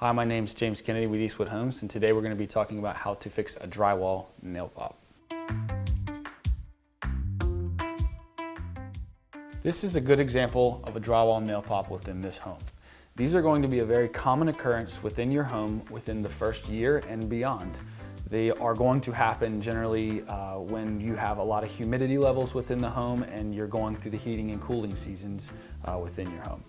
Hi, my name's James Kennedy with Eastwood Homes, and today we're going to be talking about how to fix a drywall nail pop. This is a good example of a drywall nail pop within this home. These are going to be a very common occurrence within your home within the first year and beyond. They are going to happen generally when you have a lot of humidity levels within the home and you're going through the heating and cooling seasons within your home.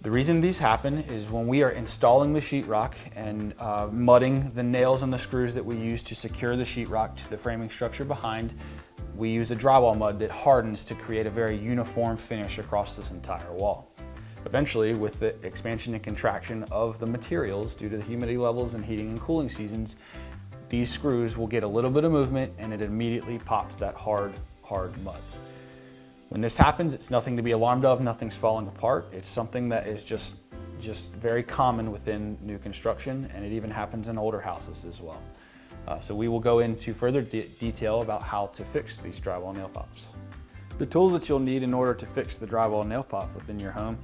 The reason these happen is when we are installing the sheetrock and mudding the nails and the screws that we use to secure the sheetrock to the framing structure behind, we use a drywall mud that hardens to create a very uniform finish across this entire wall. Eventually, with the expansion and contraction of the materials due to the humidity levels and heating and cooling seasons, these screws will get a little bit of movement and it immediately pops that hard mud. When this happens, it's nothing to be alarmed of, nothing's falling apart. It's something that is just very common within new construction, and it even happens in older houses as well. So we will go into further detail about how to fix these drywall nail pops. The tools that you'll need in order to fix the drywall nail pop within your home,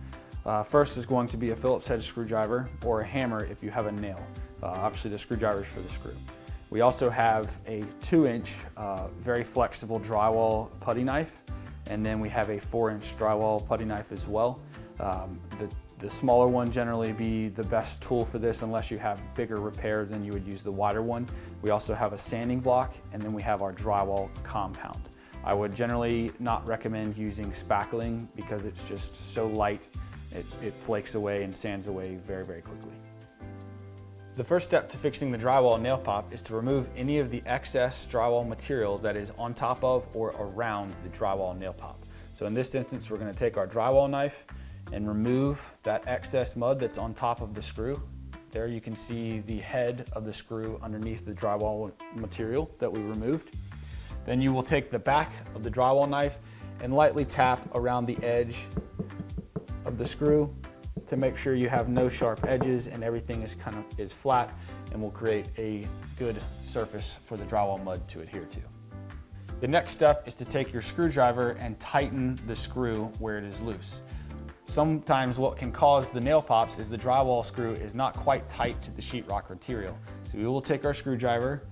first is going to be a Phillips head screwdriver or a hammer if you have a nail. Obviously the screwdriver is for the screw. We also have a 2-inch very flexible drywall putty knife. And then we have a 4-inch drywall putty knife as well. The smaller one generally be the best tool for this unless you have bigger repair, then you would use the wider one. We also have a sanding block, and then we have our drywall compound. I would generally not recommend using spackling because it's just so light, it flakes away and sands away very quickly. The first step to fixing the drywall nail pop is to remove any of the excess drywall material that is on top of or around the drywall nail pop. So in this instance, we're going to take our drywall knife and remove that excess mud that's on top of the screw. There you can see the head of the screw underneath the drywall material that we removed. Then you will take the back of the drywall knife and lightly tap around the edge of the screw to make sure you have no sharp edges and everything is flat, and will create a good surface for the drywall mud to adhere to. The next step is to take your screwdriver and tighten the screw where it is loose. Sometimes what can cause the nail pops is the drywall screw is not quite tight to the sheetrock material. So we will take our screwdriver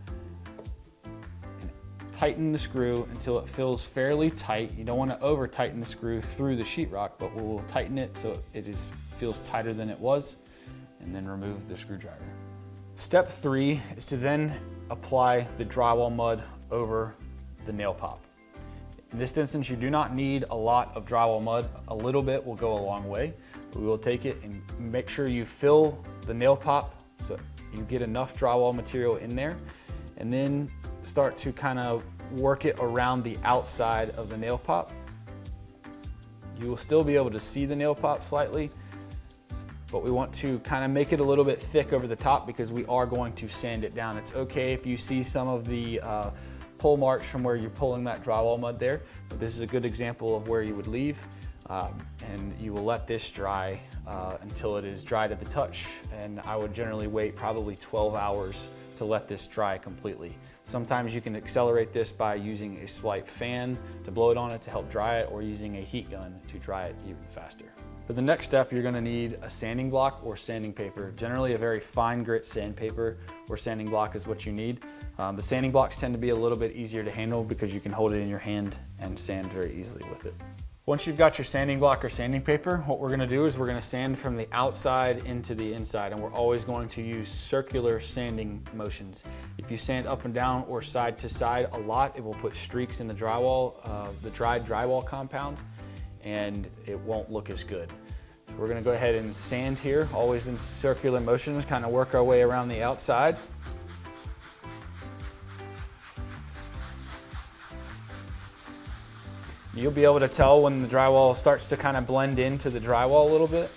and tighten the screw until it feels fairly tight. You don't want to over tighten the screw through the sheetrock, but we will tighten it so it feels tighter than it was, and then remove the screwdriver. Step 3 is to then apply the drywall mud over the nail pop. In this instance, you do not need a lot of drywall mud. A little bit will go a long way. We will take it and make sure you fill the nail pop so you get enough drywall material in there, and then start to kind of work it around the outside of the nail pop. You will still be able to see the nail pop slightly, but we want to kind of make it a little bit thick over the top because we are going to sand it down. It's okay if you see some of the pull marks from where you're pulling that drywall mud there, but this is a good example of where you would leave, and you will let this dry until it is dry to the touch, and I would generally wait probably 12 hours to let this dry completely. Sometimes you can accelerate this by using a swipe fan to blow it on it to help dry it, or using a heat gun to dry it even faster. For the next step, you're going to need a sanding block or sanding paper. Generally a very fine grit sandpaper or sanding block is what you need. The sanding blocks tend to be a little bit easier to handle because you can hold it in your hand and sand very easily with it. Once you've got your sanding block or sanding paper, what we're going to do is we're going to sand from the outside into the inside, and we're always going to use circular sanding motions. If you sand up and down or side to side a lot, it will put streaks in the drywall, the dried drywall compound, and it won't look as good. So we're going to go ahead and sand here, always in circular motions, kind of work our way around the outside. You'll be able to tell when the drywall starts to kind of blend into the drywall a little bit.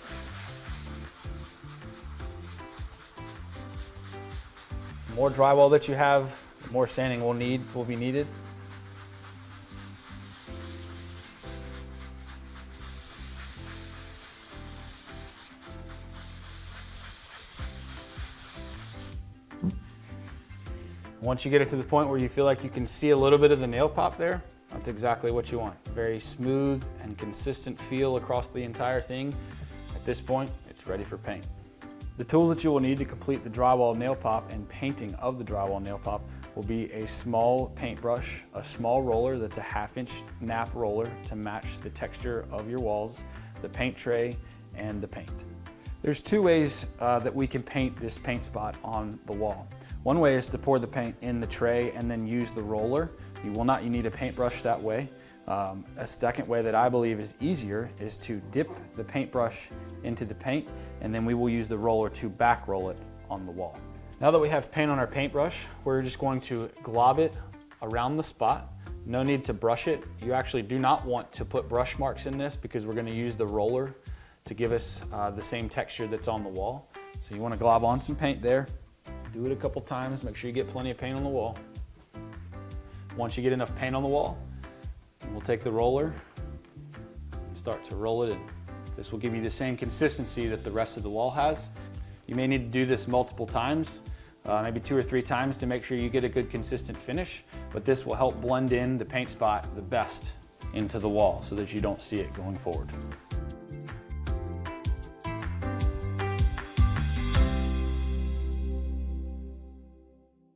The more drywall that you have, the more sanding will be needed. Once you get it to the point where you feel like you can see a little bit of the nail pop there, that's exactly what you want. Very smooth and consistent feel across the entire thing. At this point, it's ready for paint. The tools that you will need to complete the drywall nail pop and painting of the drywall nail pop will be a small paintbrush, a small roller that's a 1/2-inch nap roller to match the texture of your walls, the paint tray, and the paint. There's 2 ways that we can paint this paint spot on the wall. One way is to pour the paint in the tray and then use the roller. You need a paintbrush that way. A second way that I believe is easier is to dip the paintbrush into the paint, and then we will use the roller to back roll it on the wall. Now that we have paint on our paintbrush, we're just going to glob it around the spot. No need to brush it. You actually do not want to put brush marks in this because we're going to use the roller to give us the same texture that's on the wall. So you want to glob on some paint there. Do it a couple times, make sure you get plenty of paint on the wall. Once you get enough paint on the wall, we'll take the roller and start to roll it in. This will give you the same consistency that the rest of the wall has. You may need to do this multiple times, maybe 2 or 3 times to make sure you get a good consistent finish, but this will help blend in the paint spot the best into the wall so that you don't see it going forward.